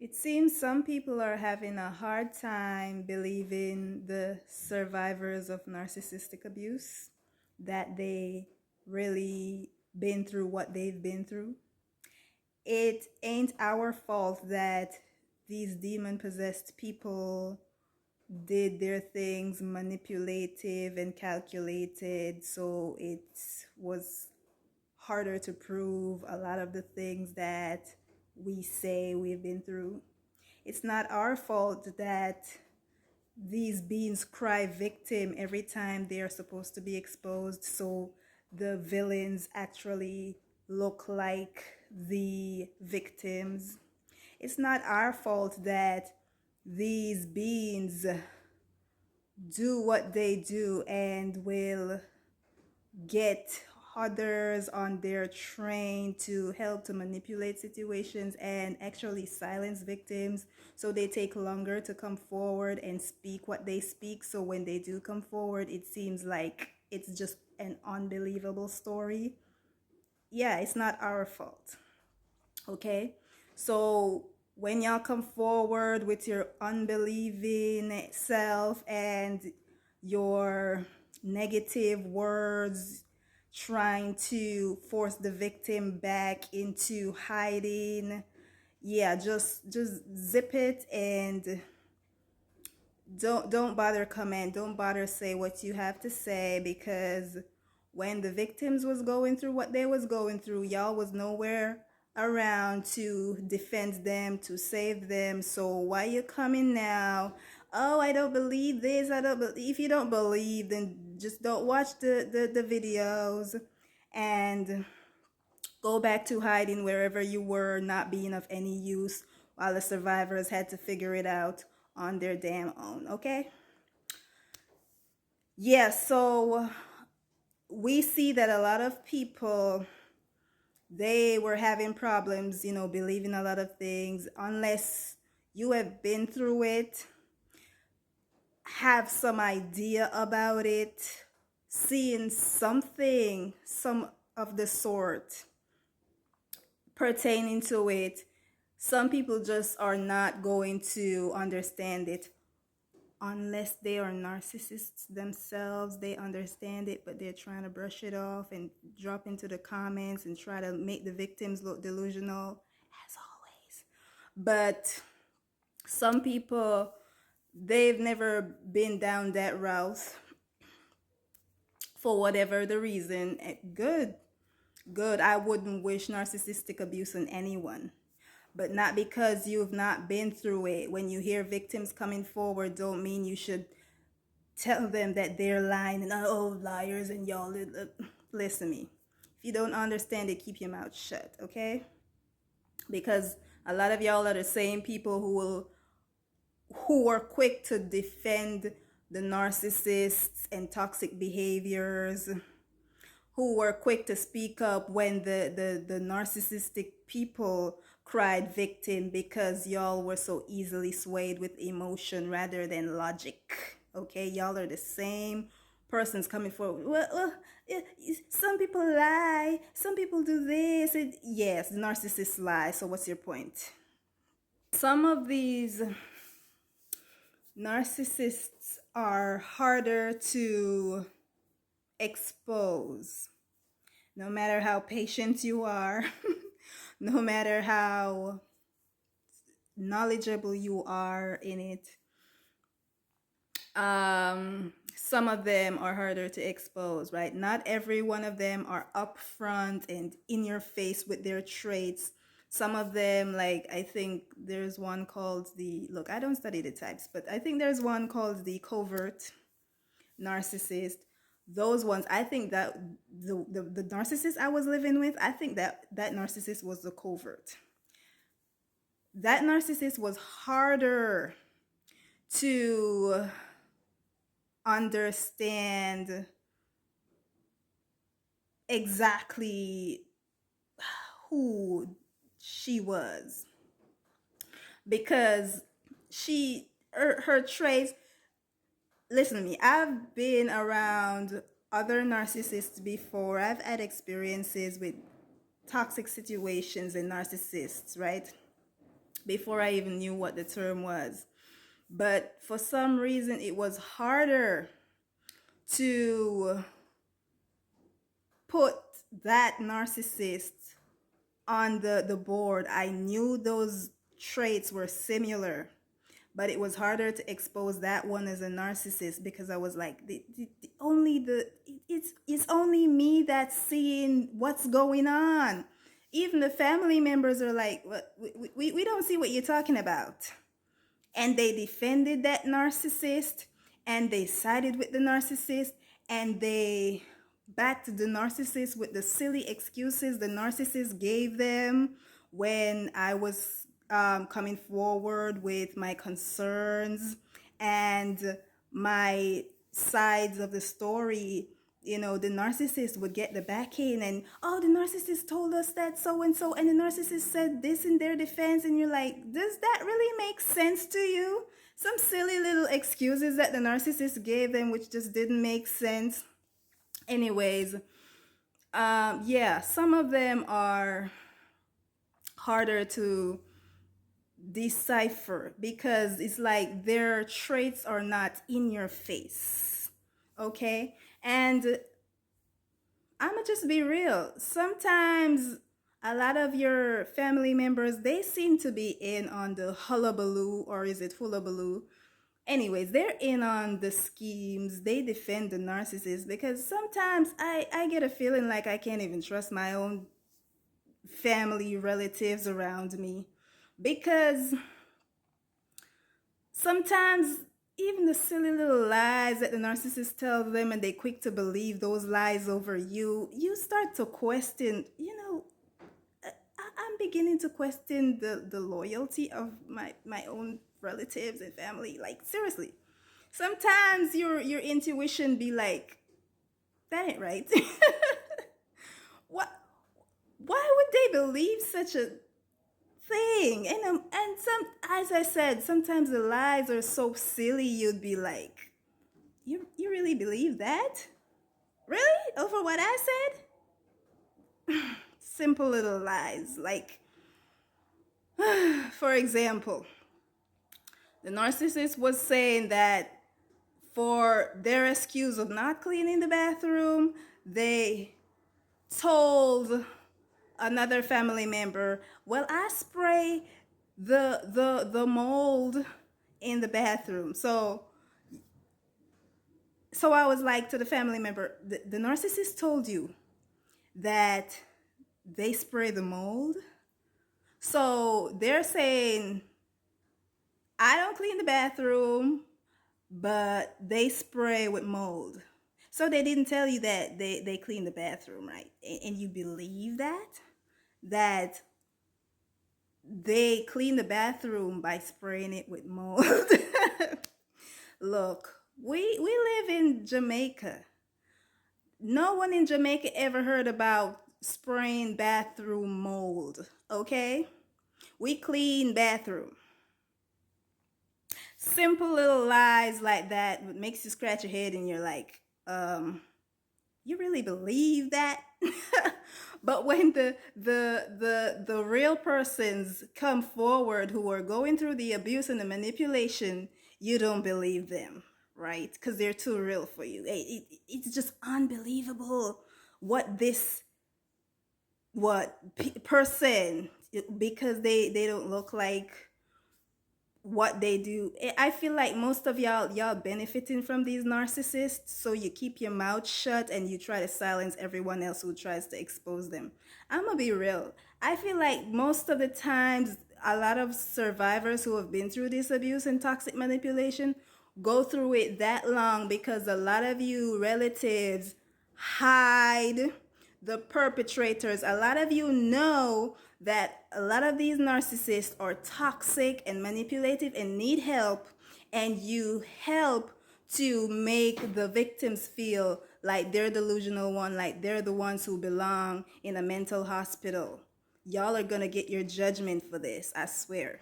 It seems some people are having a hard time believing the survivors of narcissistic abuse, that they really been through what they've been through. It ain't our fault that these demon possessed people did their things manipulative and calculated, so it was harder to prove a lot of the things that we say we've been through. It's not our fault that these beings cry victim every time they are supposed to be exposed, so the villains actually look like the victims. It's not our fault that these beings do what they do and will get others on their train to help to manipulate situations and actually silence victims, so they take longer to come forward and speak what they speak. So when they do come forward, it seems like it's just an unbelievable story. Yeah, it's not our fault. Okay, so when y'all come forward with your unbelieving self and your negative words, trying to force the victim back into hiding, yeah, just zip it and don't bother comment, don't bother say what you have to say, because when the victims was going through what they was going through, y'all was nowhere around to defend them, to save them. So why you coming now? Oh, I don't believe this, I don't believe. If you don't believe, then just don't watch the videos and go back to hiding wherever you were, not being of any use, while the survivors had to figure it out on their damn own. Okay, yeah, so we see that a lot of people, they were having problems, believing a lot of things. Unless you have been through it, have some idea about it, seeing something, some of the sort pertaining to it, some people just are not going to understand it unless they are narcissists themselves. They understand it, but they're trying to brush it off and drop into the comments and try to make the victims look delusional, as always. But some people, they've never been down that route for whatever the reason. Good, good. I wouldn't wish narcissistic abuse on anyone, but not because you've not been through it. When you hear victims coming forward, don't mean you should tell them that they're lying and, oh, liars and y'all. Listen to me. If you don't understand it, keep your mouth shut, okay? Because a lot of y'all are the same people who are quick to defend the narcissists and toxic behaviors, who were quick to speak up when the narcissistic people cried victim, because y'all were so easily swayed with emotion rather than logic. Okay, y'all are the same persons coming forward. Well, some people lie, some people do this. Yes, the narcissists lie. So what's your point? Some of these narcissists are harder to expose. No matter how patient you are, no matter how knowledgeable you are in it, some of them are harder to expose, right? Not every one of them are upfront and in your face with their traits. Some of them, like, I think there's one called look, I don't study the types, but I think there's one called the covert narcissist. Those ones, I think that the narcissist I was living with, I think that narcissist was the covert. That narcissist was harder to understand exactly who she was, because her traits. Listen to me, I've been around other narcissists before. I've had experiences with toxic situations and narcissists, right? before I even knew what the term was. But for some reason, it was harder to put that narcissist on the board. I knew those traits were similar, but it was harder to expose that one as a narcissist because I was like, the only the it's only me that's seeing what's going on. Even the family members are like, what, we don't see what you're talking about. And they defended that narcissist, and they sided with the narcissist, and they backed the narcissist with the silly excuses the narcissist gave them when I was coming forward with my concerns and my sides of the story. You know, the narcissist would get the backing, and oh, the narcissist told us that so and so, and the narcissist said this in their defense, and you're like, does that really make sense to you? Some silly little excuses that the narcissist gave them, which just didn't make sense. Anyways, yeah, some of them are harder to decipher because it's like their traits are not in your face. Okay? And I'ma just be real. Sometimes a lot of your family members, they seem to be in on the hullabaloo, or is it hullabaloo? Anyways, they're in on the schemes. They defend the narcissist because sometimes I get a feeling like I can't even trust my own family relatives around me because sometimes even the silly little lies that the narcissist tells them and they quick to believe those lies over you, you start to question, you know, I'm beginning to question the loyalty of my own relatives and family. Like, seriously. Sometimes your intuition be like, that ain't right. What, why would they believe such a thing? And some, as I said, sometimes the lies are so silly you'd be like, you really believe that? Really? Over what I said? Simple little lies. Like, for example, the narcissist was saying that for their excuse of not cleaning the bathroom, they told another family member, well, I spray the mold in the bathroom. So I was like to the family member, the narcissist told you that they spray the mold. So they're saying, I don't clean the bathroom, but they spray with mold. So they didn't tell you that they clean the bathroom, right? And you believe that? That they clean the bathroom by spraying it with mold. Look, we live in Jamaica. No one in Jamaica ever heard about spraying bathroom mold, okay? We clean bathroom. Simple little lies like that makes you scratch your head and you're like, you really believe that? But when the real persons come forward who are going through the abuse and the manipulation, you don't believe them, right? Because they're too real for you. It's just unbelievable what this person, because they don't look like what they do. I feel like most of y'all benefiting from these narcissists, so you keep your mouth shut and you try to silence everyone else who tries to expose them. I'm gonna be real. I feel like most of the times a lot of survivors who have been through this abuse and toxic manipulation go through it that long because a lot of you relatives hide the perpetrators. A lot of you know that a lot of these narcissists are toxic and manipulative and need help, and you help to make the victims feel like they're delusional one, like they're the ones who belong in a mental hospital. Y'all are gonna get your judgment for this, I swear.